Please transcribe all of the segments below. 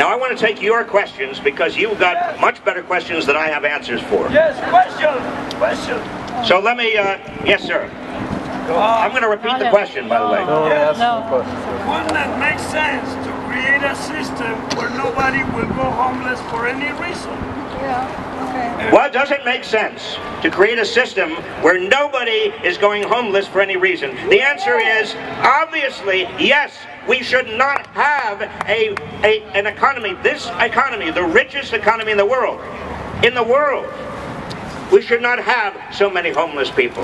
Now I want to take your questions because you've got much better questions than I have answers for. Yes, question. So let me, yes sir. I'm going to repeat the question, by the way. Yes. Wouldn't it make sense to create a system where nobody will go homeless for any reason? Yeah, okay. Well, does it make sense to create a system where nobody is going homeless for any reason? The answer is, obviously, yes. We should not have an economy, this economy, the richest economy in the world. We should not have so many homeless people.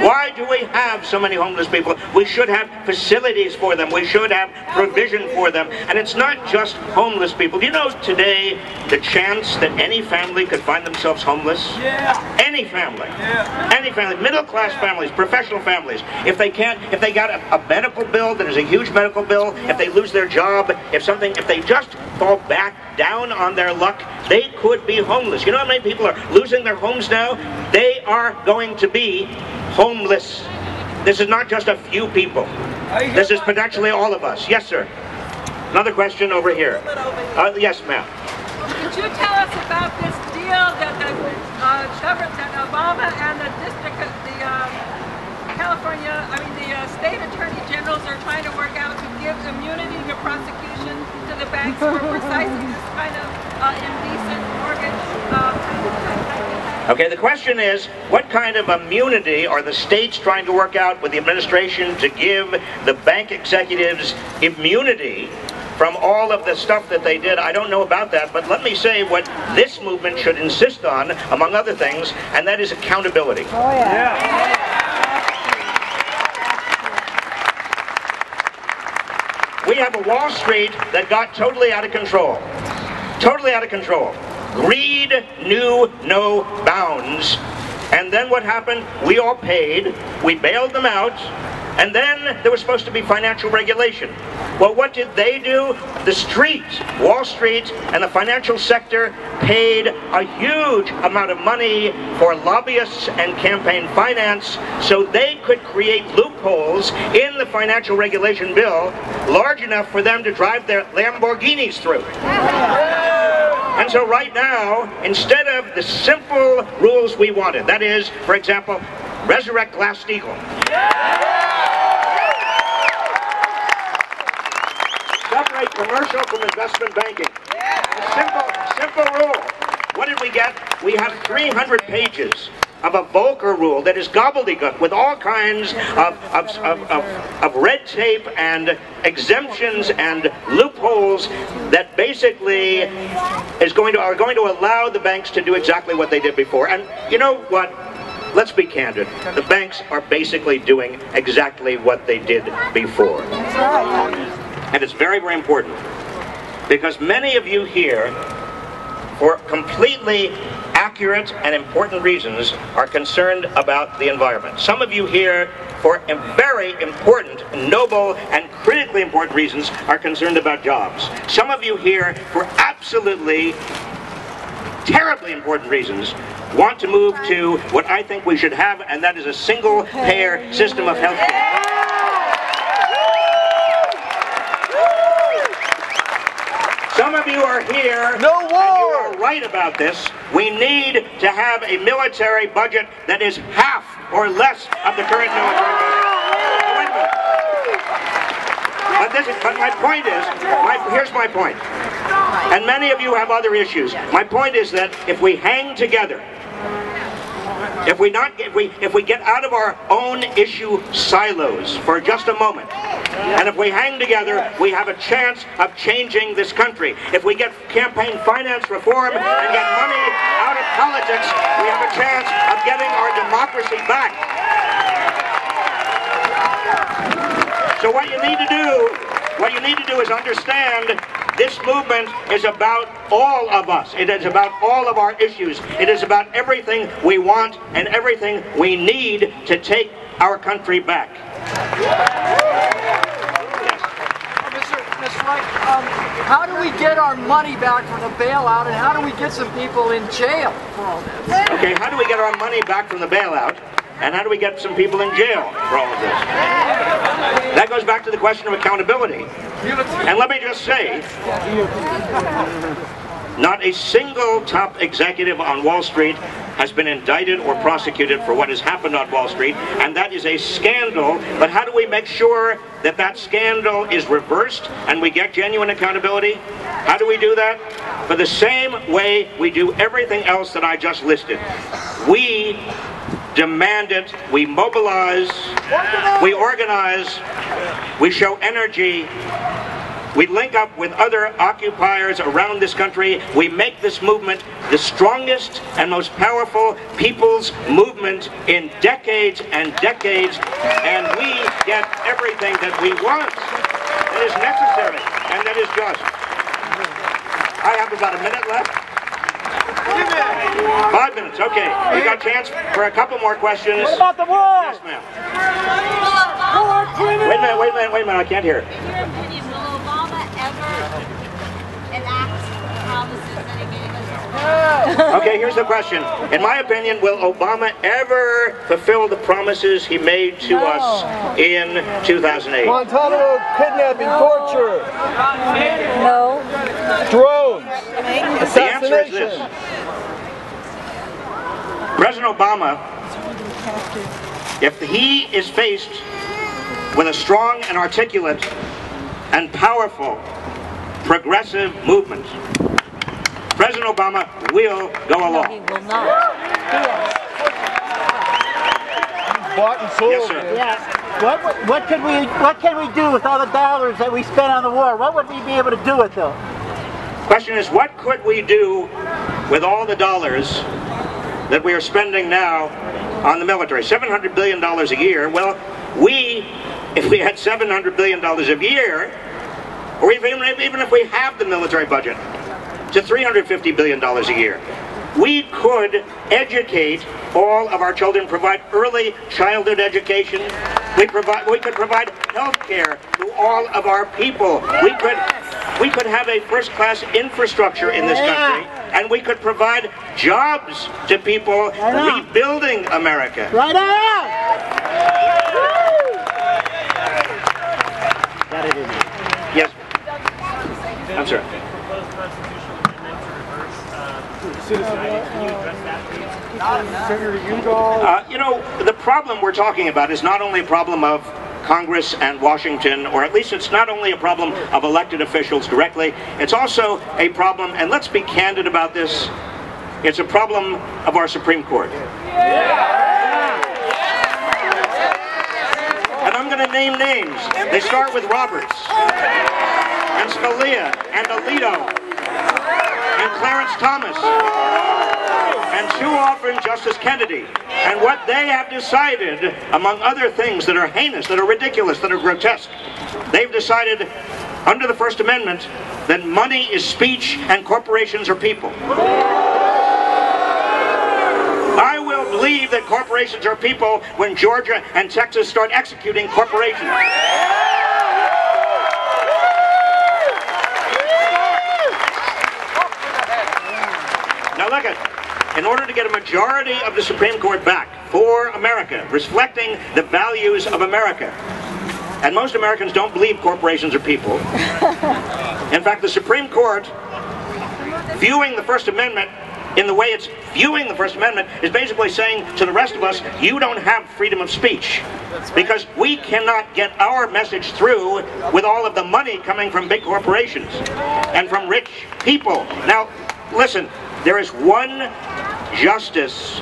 Why do we have so many homeless people? We should have facilities for them. We should have provision for them. And it's not just homeless people. Do you know today the chance that any family could find themselves homeless? Yeah. Any family. Yeah. Any family. Middle class families, professional families. If they got a medical bill that is a huge medical bill, if they lose their job, if they just fall back down on their luck, they could be homeless. You know how many people are losing their homes now? They are going to be homeless. This is not just a few people. This is potentially all of us. Yes, sir. Another question over here. Yes, ma'am. Could you tell us about this deal that Obama and the state attorney generals are trying to work out to give immunity to prosecution to the banks for precisely this kind of indecent mortgage? Okay, the question is, what kind of immunity are the states trying to work out with the administration to give the bank executives immunity from all of the stuff that they did? I don't know about that, but let me say what this movement should insist on, among other things, and that is accountability. Oh, yeah. We have a Wall Street that got totally out of control. Totally out of control. Greed knew no bounds. And then what happened? We all paid. We bailed them out. And then there was supposed to be financial regulation. Well, what did they do? The street, Wall Street, and the financial sector paid a huge amount of money for lobbyists and campaign finance so they could create loopholes in the financial regulation bill large enough for them to drive their Lamborghinis through. And so right now, instead of the simple rules we wanted, that is, for example, resurrect Glass Steagall. Separate commercial from investment banking. A simple rule. What did we get? We have 300 pages of a Volcker rule that is gobbledygook with all kinds of red tape and exemptions and loopholes that basically are going to allow the banks to do exactly what they did before. And you know what? Let's be candid. The banks are basically doing exactly what they did before. And it's very, very important because many of you here, for completely accurate and important reasons, are concerned about the environment. Some of you here, for very important, noble, and critically important reasons, are concerned about jobs. Some of you here, for absolutely terribly important reasons, want to move to what I think we should have, and that is a single-payer system of health care. Some of you are here, and you are right about this. We need to have a military budget that is half or less of the current military budget. But my point is, here's my point. And many of you have other issues. My point is that if we hang together, if we get out of our own issue silos for just a moment, and if we hang together, we have a chance of changing this country. If we get campaign finance reform and get money out of politics, we have a chance of getting our democracy back. So what you need to do is understand this movement is about all of us. It is about all of our issues. It is about everything we want and everything we need to take our country back. Mr. Reich, how do we get our money back from the bailout, and how do we get some people in jail for all this? Okay, how do we get our money back from the bailout? And how do we get some people in jail for all of this? That goes back to the question of accountability. And let me just say, not a single top executive on Wall Street has been indicted or prosecuted for what has happened on Wall Street, and that is a scandal. But how do we make sure that that scandal is reversed and we get genuine accountability? How do we do that? For the same way we do everything else that I just listed. We demand it, we mobilize, we organize, we show energy, we link up with other occupiers around this country. We make this movement the strongest and most powerful people's movement in decades and decades, and we get everything that we want, that is necessary, and that is just. I have about a minute left. 5 minutes, okay. We got a chance for a couple more questions. What about the war? Yes, ma'am. Wait a minute, I can't hear it. In your opinion, will Obama ever enact promises that he gave us? Okay, here's the question. In my opinion, will Obama ever fulfill the promises he made to us in 2008? Guantanamo, kidnapping, torture. No. Drones. The answer is this. President Obama, if he is faced with a strong and articulate and powerful progressive movement, President Obama will go along. He will not. Bought and sold. Yes, sir. Yes. What can we do with all the dollars that we spent on the war? What would we be able to do with them? Question is, what could we do with all the dollars that we are spending now on the military? $700 billion a year. Well, if we had $700 billion a year, or even if we have the military budget to $350 billion a year, we could educate all of our children, provide early childhood education. We could provide health care to all of our people. We could have a first-class infrastructure in this country, and we could provide jobs to people rebuilding America. Right on! Yes. I'm sorry. You know, the problem we're talking about is not only a problem of Congress and Washington, or at least it's not only a problem of elected officials directly, it's also a problem, and let's be candid about this, it's a problem of our Supreme Court. And I'm going to name names. They start with Roberts, and Scalia, and Alito, and Clarence Thomas, and too often Justice Kennedy. And what they have decided, among other things that are heinous, that are ridiculous, that are grotesque, they've decided under the First Amendment that money is speech and corporations are people. I will believe that corporations are people when Georgia and Texas start executing corporations. Now look at, in order to get a majority of the Supreme Court back for America, reflecting the values of America, and most Americans don't believe corporations are people. In fact, the Supreme Court, viewing the First Amendment in the way it's viewing the First Amendment, is basically saying to the rest of us, you don't have freedom of speech. Because we cannot get our message through with all of the money coming from big corporations and from rich people. Now, listen, there is one justice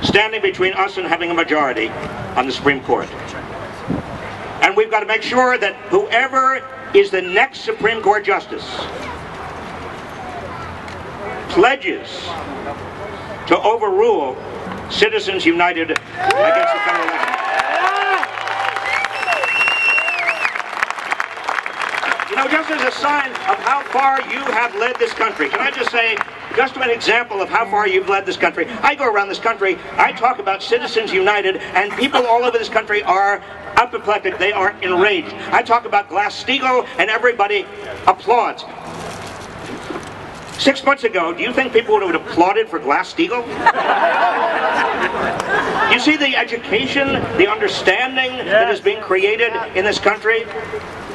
standing between us and having a majority on the Supreme Court. And we've got to make sure that whoever is the next Supreme Court justice pledges to overrule Citizens United against the federal election. You know, just as a sign of how far you have led this country, can I just say, just an example of how far you've led this country. I go around this country, I talk about Citizens United, and people all over this country are apoplectic, they are enraged. I talk about Glass Steagall, and everybody applauds. 6 months ago, do you think people would have applauded for Glass Steagall? You see the education, the understanding that is being created in this country?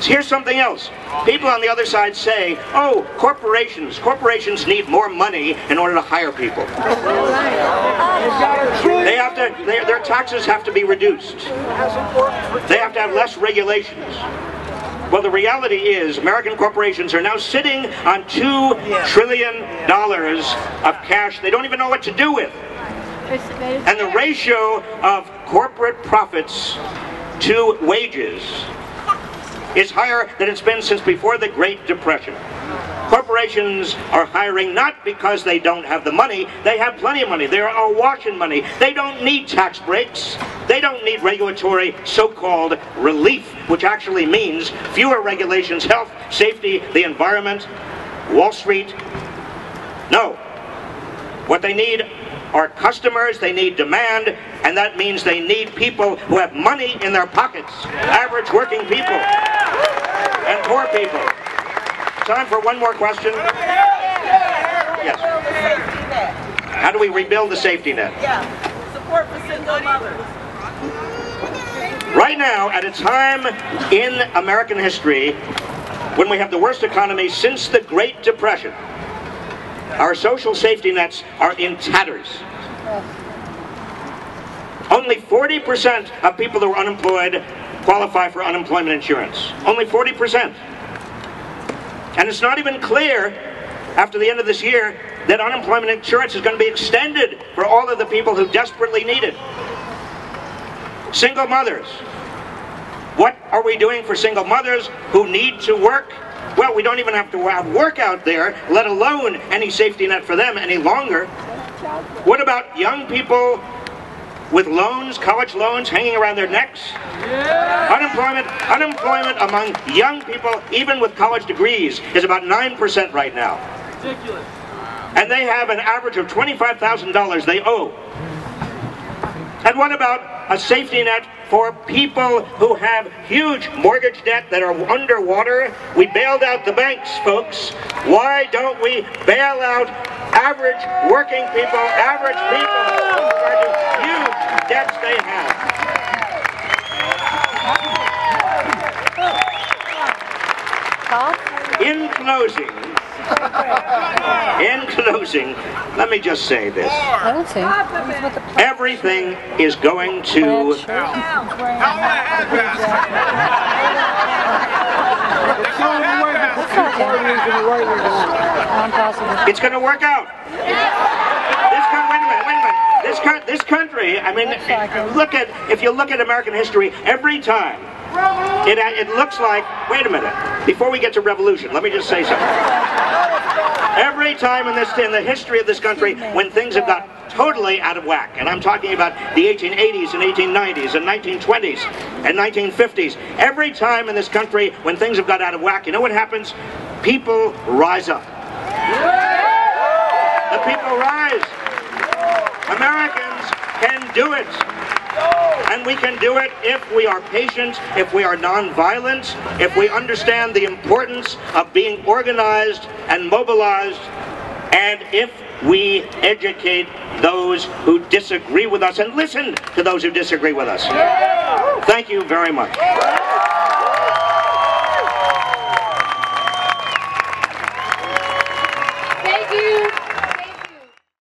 Here's something else. People on the other side say, oh, corporations need more money in order to hire people. Their taxes have to be reduced. They have to have less regulations. Well, the reality is American corporations are now sitting on $2 trillion of cash they don't even know what to do with. And the ratio of corporate profits to wages is higher than it's been since before the Great Depression. Corporations are hiring not because they don't have the money. They have plenty of money. They are awash in money. They don't need tax breaks. They don't need regulatory so-called relief, which actually means fewer regulations, health, safety, the environment, Wall Street. No. What they need are customers, they need demand, and that means they need people who have money in their pockets. Average working people and poor people. Time for one more question. Yes. How do we rebuild the safety net? Yeah. Support for single mothers. Right now, at a time in American history when we have the worst economy since the Great Depression, our social safety nets are in tatters. Only 40% of people who are unemployed qualify for unemployment insurance. Only 40%. And it's not even clear, after the end of this year, that unemployment insurance is going to be extended for all of the people who desperately need it. Single mothers. What are we doing for single mothers who need to work? Well, we don't even have to have work out there, let alone any safety net for them any longer. What about young people with loans, college loans hanging around their necks? Unemployment among young people, even with college degrees, is about 9% right now. Ridiculous. And they have an average of $25,000 they owe. And what about a safety net for people who have huge mortgage debt that are underwater? We bailed out the banks, folks. Why don't we bail out average working people, average people who are the huge debts they have? In closing, let me just say this. Everything is going to... It's going to work out. Wait a minute. This country, I mean, if you look at American history, every time, it looks like, wait a minute, before we get to revolution, let me just say something. Every time in the history of this country, when things have got totally out of whack, and I'm talking about the 1880s and 1890s and 1920s and 1950s, every time in this country when things have got out of whack, you know what happens? People rise up. The people rise. Americans can do it. And we can do it if we are patient, if we are nonviolent, if we understand the importance of being organized and mobilized, and if we educate those who disagree with us and listen to those who disagree with us. Thank you very much.